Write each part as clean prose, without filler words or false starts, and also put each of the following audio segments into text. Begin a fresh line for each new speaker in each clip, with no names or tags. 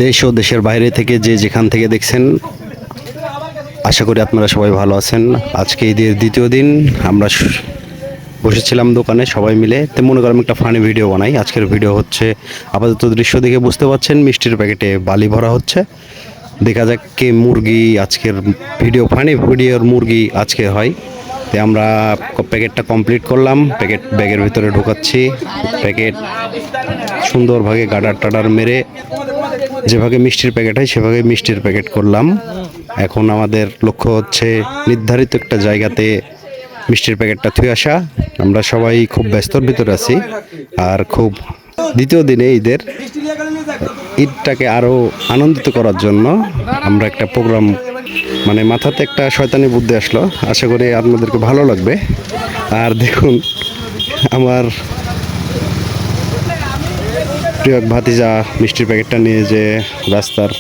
দেশ ও দেশের বাইরে থেকে যে যেখান থেকে দেখছেন, আশা করি আপনারা সবাই ভালো আছেন। আজকে ঈদের দ্বিতীয় দিন আমরা বসেছিলাম দোকানে সবাই মিলে, তো মনে করেন একটা ফানি ভিডিও বানাই। আজকের ভিডিও হচ্ছে, আপাতত দৃশ্য দেখে বুঝতে পারছেন মিষ্টির প্যাকেটে বালি ভরা হচ্ছে। দেখা যাক কে মুরগি আজকের ভিডিও, ফানি ভিডিওর মুরগি আজকে হয়। তো আমরা প্যাকেটটা কমপ্লিট করলাম, প্যাকেট ব্যাগের ভিতরে ঢোকাচ্ছি। প্যাকেট সুন্দরভাবে গাডার টাডার মেরে যেভাবে মিষ্টির প্যাকেট হয় সেভাবে মিষ্টির প্যাকেট করলাম। এখন আমাদের লক্ষ্য হচ্ছে নির্ধারিত একটা জায়গাতে মিষ্টির প্যাকেটটা থুয়ে আসা। আমরা সবাই খুব ব্যস্তর ভিতরে আছি, আর খুব দ্বিতীয় দিনে ঈদের ঈদটাকে আরও আনন্দিত করার জন্য আমরা একটা প্রোগ্রাম, মানে মাথাতে একটা শয়তানি বুদ্ধি আসলো। আশা করি আপনাদেরকে ভালো লাগবে। আর দেখুন আমার প্রিয় ভাতিজা মিষ্টির প্যাকেটটা নিয়ে যে রাস্তার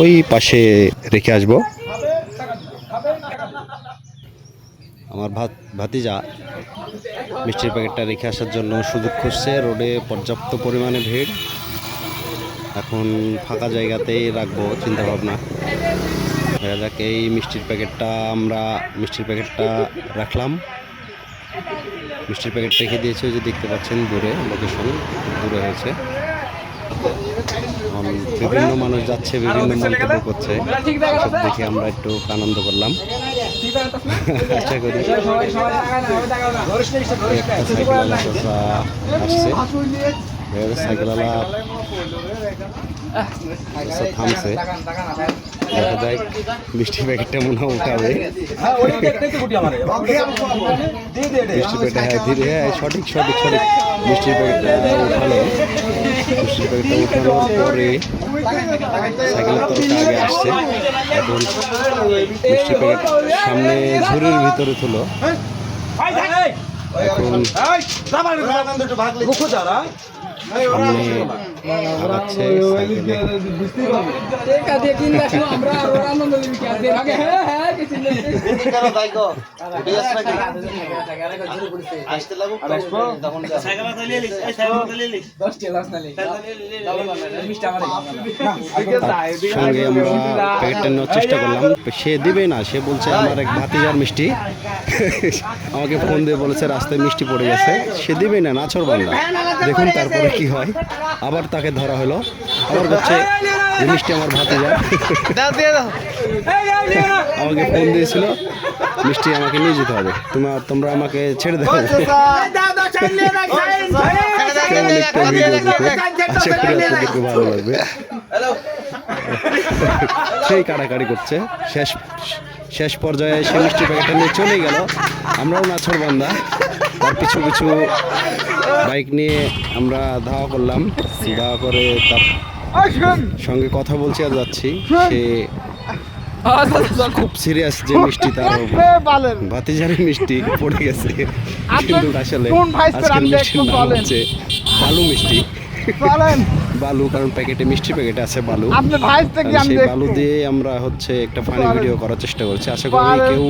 ওই পাশে রেখে আসবো। আমার ভাতিজা মিষ্টির প্যাকেটটা রেখে আসার জন্য সুযোগ খুঁজছে। রোডে পর্যাপ্ত পরিমাণে ভিড়, এখন ফাঁকা জায়গাতেই রাখবো চিন্তা ভাবনা। দেখা যাক, এই মিষ্টির প্যাকেটটা রাখলাম। মিষ্টির প্যাকেট রেখে দিয়েছে, ওই যে দেখতে পাচ্ছেন দূরে, লোকেশন দূরে হয়েছে। বিভিন্ন মানুষ যাচ্ছে, বিভিন্ন মন্তব্য করছে, সব দেখে আমরা একটু আনন্দ করলাম। আশা করি সাইকেলওয়ালা আসছে, সাইকেলওয়ালা থামছে। দেখা যায় মিষ্টির প্যাকেটটা মনে হয় উঠাবে। মিষ্টির প্যাকেটটা ধীরে, সঠিক মিষ্টির প্যাকেটটা উঠালো। মিষ্টির প্যাকেটটা উঠানোর পরে সাইকেলের তরফটা আগে আসছে। এখন মিষ্টির প্যাকেট সামনে ঝুড়ির ভিতরে তুলো। এখন আগাচ্ছে সঙ্গে আমরা প্যাকেটটা নেওয়ার চেষ্টা করলাম, সে দিবে না। সে বলছে আমার এক ভাতিজার মিষ্টি। আমাকে ফোন দিয়ে বলেছে রাস্তায় মিষ্টি পড়ে গেছে, সে দিবে না, নাছর বাংলা। দেখুন তারপরে কি হয়। আবার তাকে ধরা হলো, আবার বলছে এই মিষ্টি আমার ভাতিজার। আমাকে ফোন দিয়েছিল, মিষ্টি আমাকে নিয়ে যেতে হবে, তোমরা আমাকে ছেড়ে দেবো। কেমন একটা ভিডিও দেখো, আশা করি আপনাদেরকে ভালো লাগবে। সেই কাড়াকাড়ি করছে, শেষ পর্যায়ে সে মিষ্টি প্যাকেটটা নিয়ে চলে গেল। আমরাও নাছর বান্দা, তার পিছু পিছু বাইক নিয়ে আমরা ধাওয়া করলাম। ধাওয়া করে তার সঙ্গে কথা বলছি আর যাচ্ছি। সে খুব সিরিয়াস যে মিষ্টি তার ভাতিজারি মিষ্টি পড়ে গেছে, কিন্তু আসলে আজকের মিষ্টির নাম হচ্ছে বালু মিষ্টি। বালু, কারণ প্যাকেটে মিষ্টি প্যাকেটে আছে বালু। সেই বালু দিয়ে আমরা হচ্ছে একটা ফানি ভিডিও করার চেষ্টা করছি। আশা করি কেউ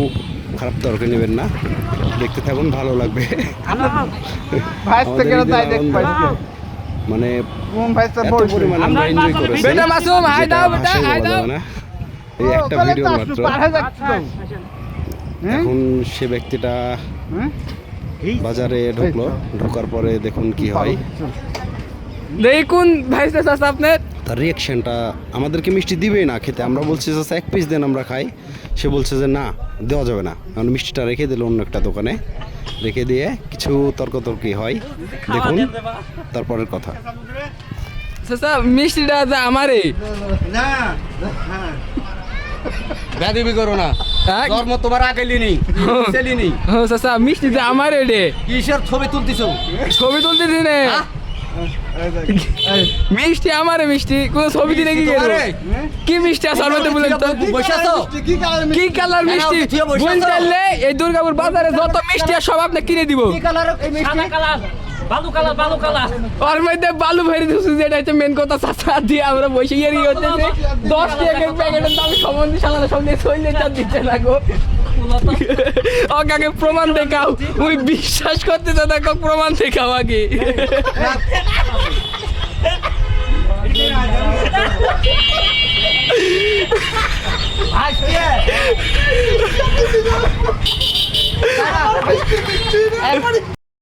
খারাপ তর্কে নেবেন না, দেখতে থাকুন, ভালো লাগবে। মানে এত পরিমাণে আমরা এনজয় করেছি, এই একটা ভিডিও মাত্র। এখন সে ব্যক্তিটা বাজারে ঢুকলো, ঢোকার পরে দেখুন কি হয়।
দেখুন ভাই আপনার
তার রিয়াকশনটা, আমাদেরকে মিষ্টি দিবেই না খেতে। আমরা বলছি চাচা এক পিস দেন আমরা খাই, সে বলছে যে না, দেওয়া যাবে না। কারণ মিষ্টিটা রেখে দিল অন্য একটা দোকানে, রেখে দিয়ে কিছু তর্কতর্কি হয়। দেখুন তারপরের কথা।
মিষ্টিটা আমারে
বেদবি করো না, ধর্ম তোমার আগে লিনি চেলিনি।
মিষ্টিটা আমারে রে,
কিসের ছবি তুলতেছো?
ছবি তুলতেছি না, মিষ্টি আমারে। মিষ্টি কোন ছবি দিলে কি মিষ্টি আছে আমার মধ্যে বলেন তো? কি কালার মিষ্টি বললে এই দুর্গাপুর বাজারে যত মিষ্টি আছে সব আপনি কিনে দিব। ওর মধ্যে বালু ভরে দিচ্ছি, যেটা হচ্ছে মেন কথা। চাচা দিয়ে আমরা বসে গিয়ে হচ্ছে 10 টাকার প্যাকেটের দাম সম্বন্ধে সালানো সঙ্গে চলে দিচ্ছে লাগো। ওকে প্রমাণ দেখাও, ওই বিশ্বাস করতে তো দেখো, প্রমাণ দেখাও আগে।
আজকে